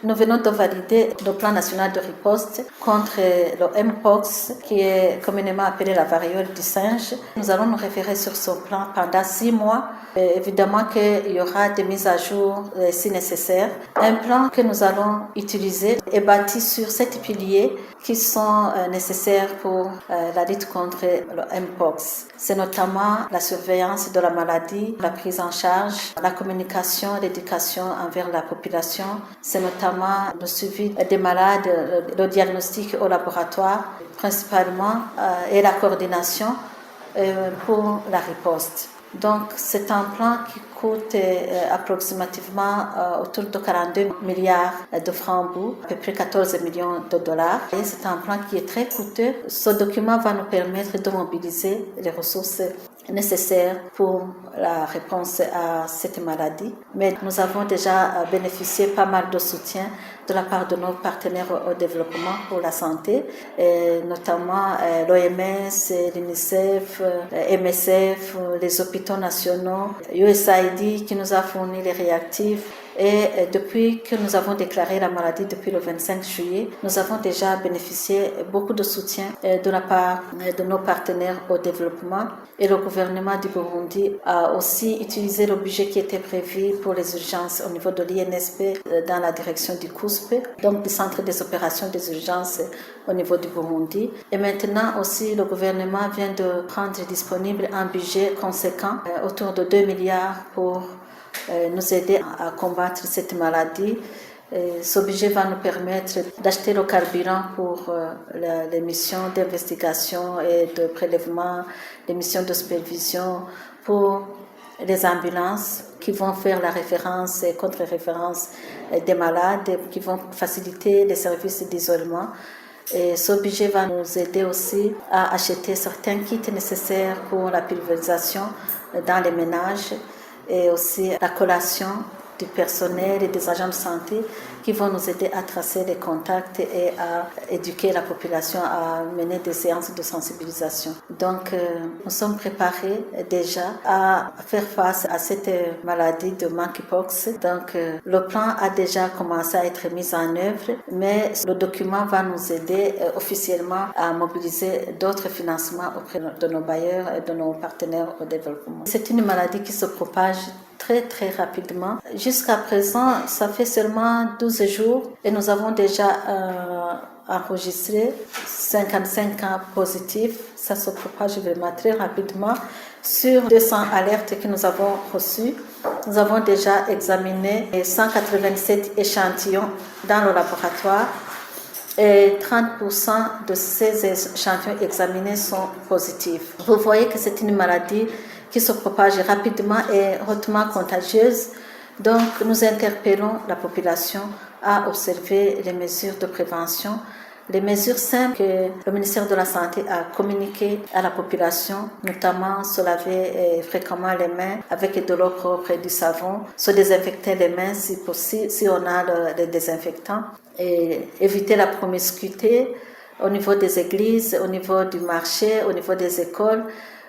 Nous venons de valider le plan national de riposte contre le Mpox, qui est communément appelé la variole du singe. Nous allons nous référer sur ce plan pendant 6 mois. Et évidemment qu'il y aura des mises à jour si nécessaire. Un plan que nous allons utiliser est bâti sur 7 piliers qui sont nécessaires pour la lutte contre le Mpox. C'est notamment la surveillance de la maladie, la prise en charge, la communication, l'éducation envers la population. C'est notamment le suivi des malades, le diagnostic au laboratoire principalement et la coordination pour la riposte. Donc, c'est un plan qui coûte approximativement autour de 42 milliards de francs bouts, à peu près 14 millions de dollars. Et c'est un plan qui est très coûteux. Ce document va nous permettre de mobiliser les ressources nécessaires pour la réponse à cette maladie. Mais nous avons déjà bénéficié pas mal de soutien de la part de nos partenaires au développement pour la santé, et notamment l'OMS, l'UNICEF, MSF, les hôpitaux nationaux, USAID qui nous a fourni les réactifs. Et depuis que nous avons déclaré la maladie depuis le 25 juillet, nous avons déjà bénéficié beaucoup de soutien de la part de nos partenaires au développement. Et le gouvernement du Burundi a aussi utilisé le budget qui était prévu pour les urgences au niveau de l'INSP dans la direction du COUSP, donc du Centre des opérations des urgences au niveau du Burundi. Et maintenant aussi, le gouvernement vient de prendre disponible un budget conséquent, autour de 2 milliards pour nous aider à combattre cette maladie. Ce budget va nous permettre d'acheter le carburant pour les missions d'investigation et de prélèvement, les missions de supervision pour les ambulances qui vont faire la référence et contre-référence des malades, qui vont faciliter les services d'isolement. Et ce budget va nous aider aussi à acheter certains kits nécessaires pour la pulvérisation dans les ménages, et aussi la collation du personnel et des agents de santé qui vont nous aider à tracer les contacts et à éduquer la population, à mener des séances de sensibilisation. Donc, nous sommes préparés déjà à faire face à cette maladie de monkeypox. Donc, le plan a déjà commencé à être mis en œuvre, mais le document va nous aider officiellement à mobiliser d'autres financements auprès de nos bailleurs et de nos partenaires au développement. C'est une maladie qui se propage très rapidement. Jusqu'à présent, ça fait seulement 12 jours et nous avons déjà enregistré 55 cas positifs. Ça se propage vraiment très rapidement. Sur 200 alertes que nous avons reçues, nous avons déjà examiné 187 échantillons dans le laboratoire et 30% de ces échantillons examinés sont positifs. Vous voyez que c'est une maladie qui se propage rapidement et hautement contagieuse. Donc, nous interpellons la population à observer les mesures de prévention, les mesures simples que le ministère de la Santé a communiquées à la population, notamment se laver fréquemment les mains avec de l'eau propre et du savon, se désinfecter les mains si possible, si on a le désinfectant, et éviter la promiscuité au niveau des églises, au niveau du marché, au niveau des écoles.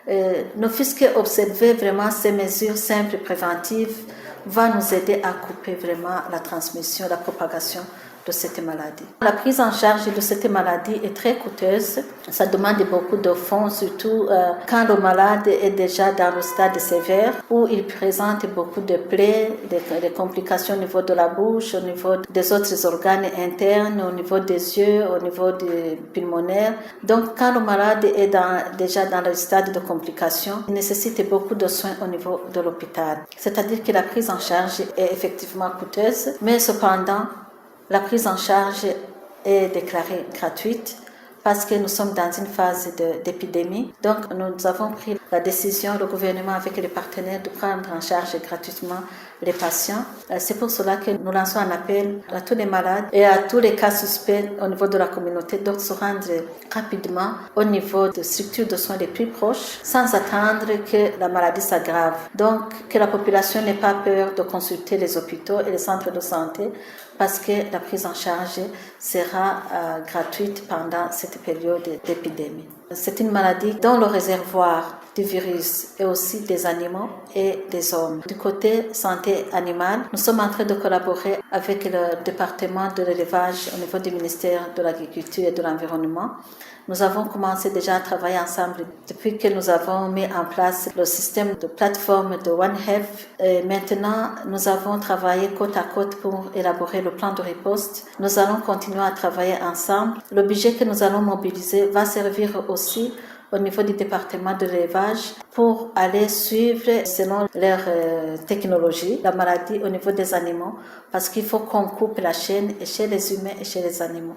Ne fût-ce qu'observer vraiment ces mesures simples et préventives va nous aider à couper vraiment la transmission, la propagation de cette maladie. La prise en charge de cette maladie est très coûteuse. Ça demande beaucoup de fonds, surtout quand le malade est déjà dans le stade sévère, où il présente beaucoup de plaies, des complications au niveau de la bouche, au niveau des autres organes internes, au niveau des yeux, au niveau du pulmonaire. Donc, quand le malade est déjà dans le stade de complications, il nécessite beaucoup de soins au niveau de l'hôpital. C'est-à-dire que la prise en charge est effectivement coûteuse, mais cependant, la prise en charge est déclarée gratuite parce que nous sommes dans une phase d'épidémie. Donc, nous avons pris la décision, le gouvernement avec les partenaires, de prendre en charge gratuitement les patients. C'est pour cela que nous lançons un appel à tous les malades et à tous les cas suspects au niveau de la communauté, donc se rendre rapidement au niveau de structures de soins les plus proches, sans attendre que la maladie s'aggrave. Donc, que la population n'ait pas peur de consulter les hôpitaux et les centres de santé, parce que la prise en charge sera gratuite pendant cette période d'épidémie. C'est une maladie dont le réservoir du virus et aussi des animaux et des hommes. Du côté santé animale, nous sommes en train de collaborer avec le département de l'élevage au niveau du ministère de l'Agriculture et de l'Environnement. Nous avons commencé déjà à travailler ensemble depuis que nous avons mis en place le système de plateforme de One Health. Et maintenant, nous avons travaillé côte à côte pour élaborer le plan de riposte. Nous allons continuer à travailler ensemble. Le budget que nous allons mobiliser va servir aussi au niveau du département de l'élevage pour aller suivre selon leur technologie la maladie au niveau des animaux parce qu'il faut qu'on coupe la chaîne chez les humains et chez les animaux.